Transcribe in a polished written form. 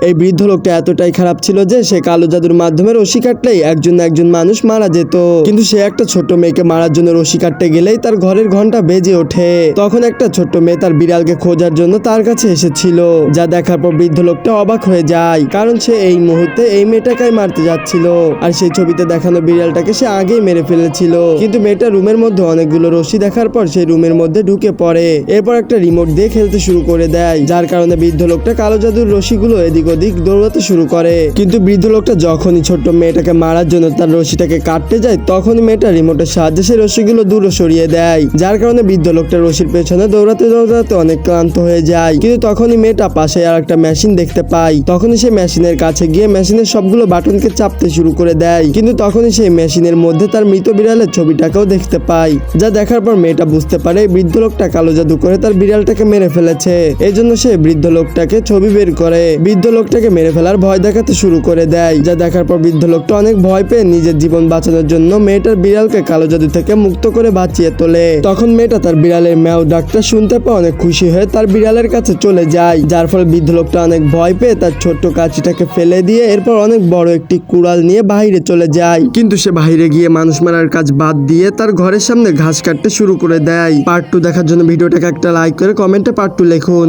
এই বৃদ্ধ লোকটা এতটাই খারাপ ছিল যে সে কালো জাদুর মাধ্যমে রশি কাটলেই একজন না একজন মানুষ মারা যেত। কিন্তু সে একটা ছোট্ট মেয়েকে মারার জন্য রশি কাটতে গেলেই তার ঘরের ঘন্টা বেজে ওঠে। তখন একটা ছোট্ট মেয়ে তার বিড়ালকে খোঁজার জন্য তার কাছে এসেছিল, যা দেখার পর বৃদ্ধ লোকটা অবাক হয়ে যায়, কারণ সে এই মুহূর্তে এই মেয়েটাকেই মারতে যাচ্ছিল। আর সেই ছবিতে দেখানো বিড়ালটাকে সে আগেই মেরে ফেলেছিল। কিন্তু মেয়েটা রুমের মধ্যে অনেকগুলো রশি দেখার পর সেই রুমের মধ্যে ঢুকে পড়ে। এরপর একটা রিমোট দিয়ে খেলতে শুরু করে দেয়, যার কারণে বৃদ্ধ লোকটা কালো জাদুর রশিগুলো এদিক ওদিক দৌড়াতে শুরু করে। কিন্তু বৃদ্ধ লোকটা যখনই ছোট্ট মেয়েটাকে মারার জন্য তার রশিটাকে কাটতে যায়, তখনই মেয়েটা রিমোটের সাহায্যে সেই রশিগুলো দূরে সরিয়ে দেয়, যার কারণে বৃদ্ধ লোকটা রশির পেছনে দৌড়াতে দৌড়াতে অনেক ক্লান্ত হয়ে যায়। কিন্তু তখনই মেয়েটা পাশে আর একটা মেশিন দেখতে পায়। তখনই সে মেশিনের কাছে গিয়ে মেশিনের সবগুলো বাটনকে চাপতে শুরু করে দেয়। কিন্তু তখনই সেই মেশিনের মধ্যে তার মৃত বিড়ালের ছবিটাকেও দেখতে পায়, যা দেখার পর মেয়েটা বুঝতে পারে বৃদ্ধ লোকটা কালো জাদু করে তার বিড়ালটাকে মেরে ফেলেছে। এই জন্য সে বৃদ্ধ লোকটাকে ছবি বের করে বৃদ্ধ লোকটাকে মেরে ফেলার ভয় দেখাতে শুরু করে দেয়, যা দেখার পর বৃদ্ধ লোকটা অনেক ভয় পেয়ে নিজের জীবন বাঁচানোর জন্য মেয়েটার বিড়ালকে কালো জাদু থেকে মুক্ত করে বাঁচিয়ে তোলে। তখন মেয়েটা তার বিড়ালের ম্যাও ডাকটা শুনতে পেয়ে অনেক খুশি হয়ে তার বিড়ালের কাছে চলে যায়, যার ফলে বৃদ্ধ লোকটা অনেক ভয় পেয়ে তার ছোট্ট কাঁচিটাকে ফেলে দিয়ে এরপর অনেক বড় একটি কুড়াল নিয়ে বাইরে চলে যায়। কিন্তু সে বাইরে গিয়ে মানুষ মারার কাজ বাদ দিয়ে তার ঘরের সামনে ঘাস কাটতে শুরু করে দেয়। পার্ট 2 দেখার জন্য ভিডিওটাকে একটা লাইক করে কমেন্টে পার্ট 2 লিখুন।